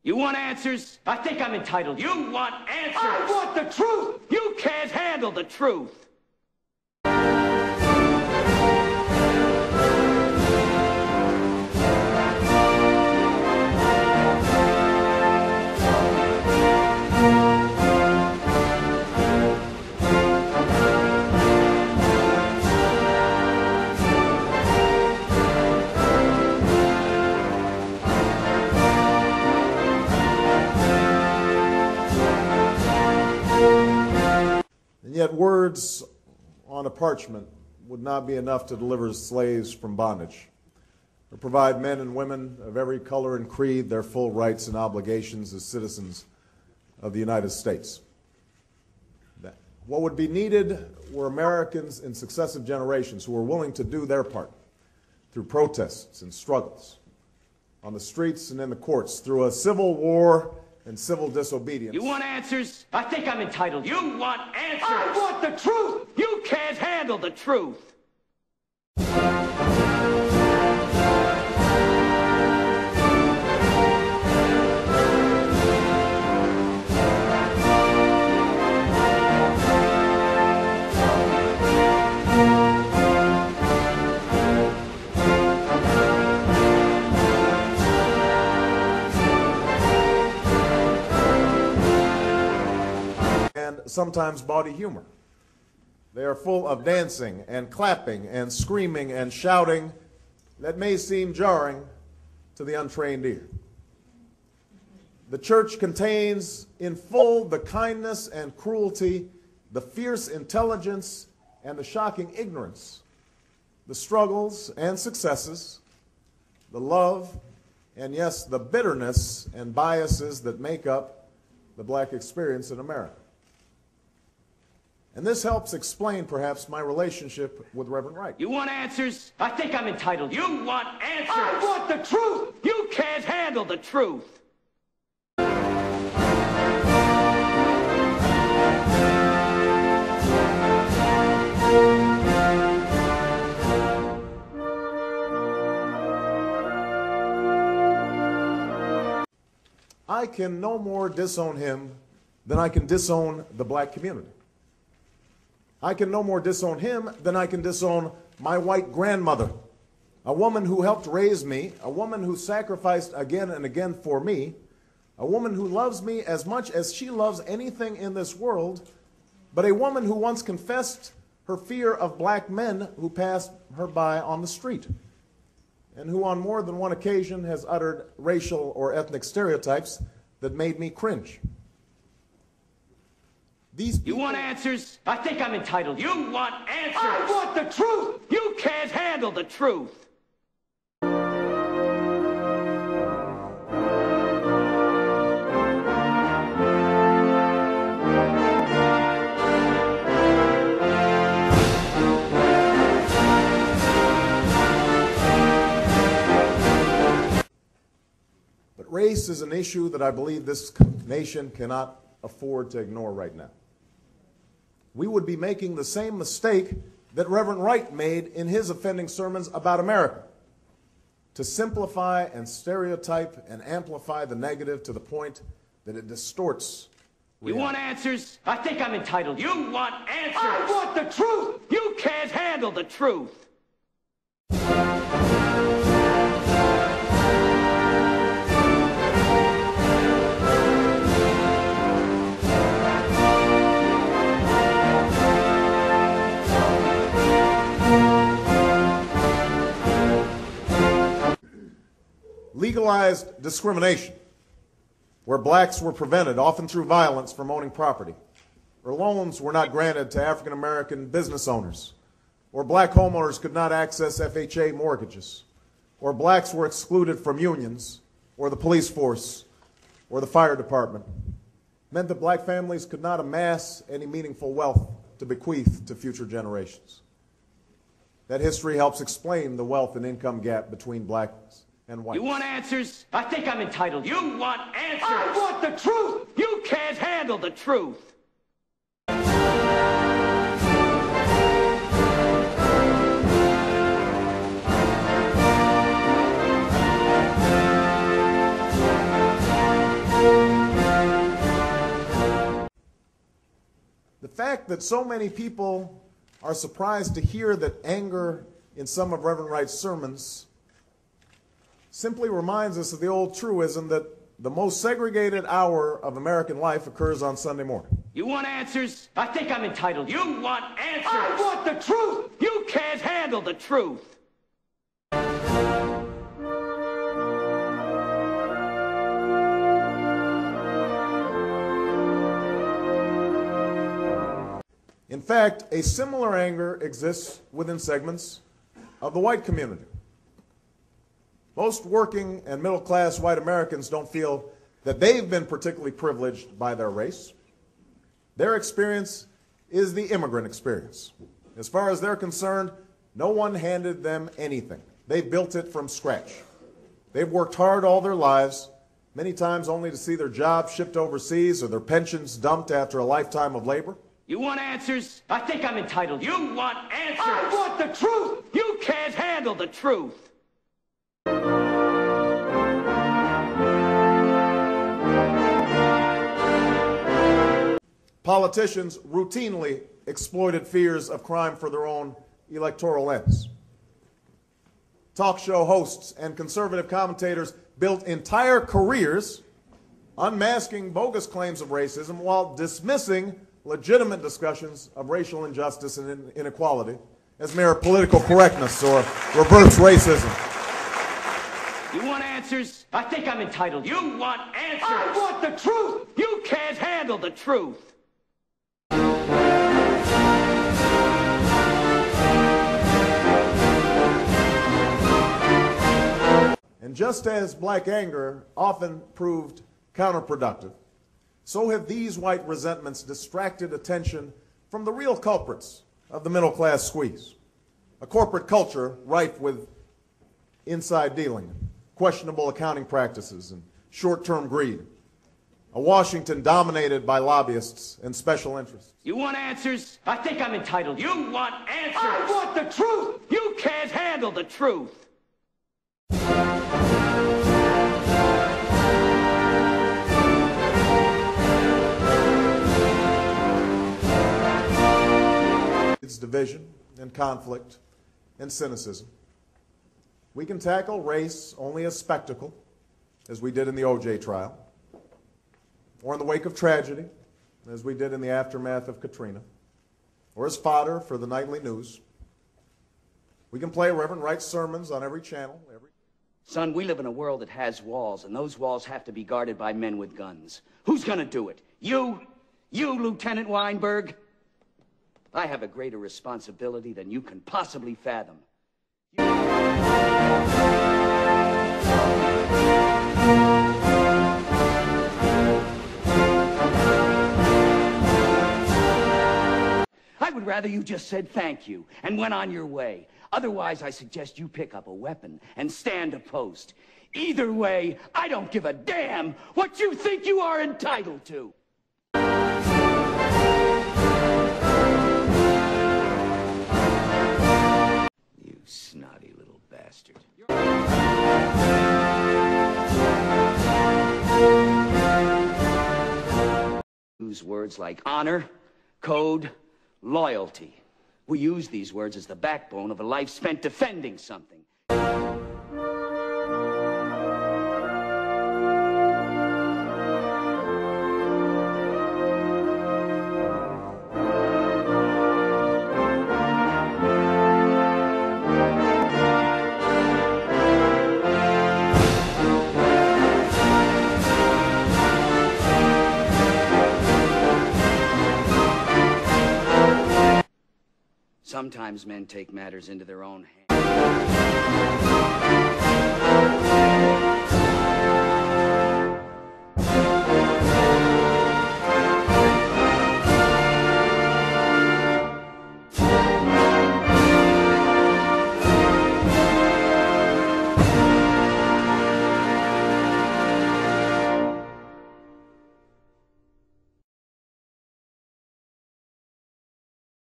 You want answers? I think I'm entitled. You want answers? I want the truth! You can't handle the truth! Yet words on a parchment would not be enough to deliver slaves from bondage, or provide men and women of every color and creed their full rights and obligations as citizens of the United States. What would be needed were Americans in successive generations who were willing to do their part through protests and struggles on the streets and in the courts, through a civil war and civil disobedience. You want answers? I think I'm entitled. You want answers? I want the truth! You can't handle the truth! Sometimes bawdy humor. They are full of dancing and clapping and screaming and shouting that may seem jarring to the untrained ear. The church contains in full the kindness and cruelty, the fierce intelligence and the shocking ignorance, the struggles and successes, the love and, yes, the bitterness and biases that make up the black experience in America. And this helps explain, perhaps, my relationship with Reverend Wright. You want answers? I think I'm entitled. You want answers? I want the truth! You can't handle the truth! I can no more disown him than I can disown the black community. I can no more disown him than I can disown my white grandmother, a woman who helped raise me, a woman who sacrificed again and again for me, a woman who loves me as much as she loves anything in this world, but a woman who once confessed her fear of black men who passed her by on the street, and who on more than one occasion has uttered racial or ethnic stereotypes that made me cringe. You want answers? I think I'm entitled. You want answers? I want the truth! You can't handle the truth! But race is an issue that I believe this nation cannot afford to ignore right now. We would be making the same mistake that Reverend Wright made in his offending sermons about America, to simplify and stereotype and amplify the negative to the point that it distorts reality. You want answers? I think I'm entitled. You want answers? I want the truth! You can't handle the truth! Legalized discrimination, where blacks were prevented, often through violence, from owning property, or loans were not granted to African American business owners, or black homeowners could not access FHA mortgages, or blacks were excluded from unions, or the police force, or the fire department, meant that black families could not amass any meaningful wealth to bequeath to future generations. That history helps explain the wealth and income gap between blacks and whites. You want answers? I think I'm entitled. You want answers? I want the truth! You can't handle the truth! fact that so many people are surprised to hear that anger in some of Reverend Wright's sermons simply reminds us of the old truism that the most segregated hour of American life occurs on Sunday morning. You want answers? I think I'm entitled. You want answers? I want the truth! You can't handle the truth! In fact, a similar anger exists within segments of the white community. Most working and middle-class white Americans don't feel that they've been particularly privileged by their race. Their experience is the immigrant experience. As far as they're concerned, no one handed them anything. They built it from scratch. They've worked hard all their lives, many times only to see their jobs shipped overseas or their pensions dumped after a lifetime of labor. You want answers? I think I'm entitled. You want answers? I want the truth! You can't handle the truth! Politicians routinely exploited fears of crime for their own electoral ends. Talk show hosts and conservative commentators built entire careers unmasking bogus claims of racism while dismissing legitimate discussions of racial injustice and inequality as mere political correctness or reverse racism. You want answers? I think I'm entitled. You want answers? I want the truth! You can't handle the truth! And just as black anger often proved counterproductive, so have these white resentments distracted attention from the real culprits of the middle-class squeeze. A corporate culture rife with inside dealing, questionable accounting practices, and short-term greed. A Washington dominated by lobbyists and special interests. You want answers? I think I'm entitled. You want answers? I want the truth! You can't handle the truth! It's division and conflict and cynicism. We can tackle race only as spectacle, as we did in the O.J. trial, or in the wake of tragedy, as we did in the aftermath of Katrina, or as fodder for the nightly news. We can play Reverend Wright's sermons on every channel. Son, we live in a world that has walls, and those walls have to be guarded by men with guns. Who's gonna do it? You? You, Lieutenant Weinberg? I have a greater responsibility than you can possibly fathom. I would rather you just said thank you and went on your way. Otherwise, I suggest you pick up a weapon and stand a post. Either way, I don't give a damn what you think you are entitled to. You snotty little bastard. Use words like honor, code, loyalty. We use these words as the backbone of a life spent defending something. Sometimes men take matters into their own hands.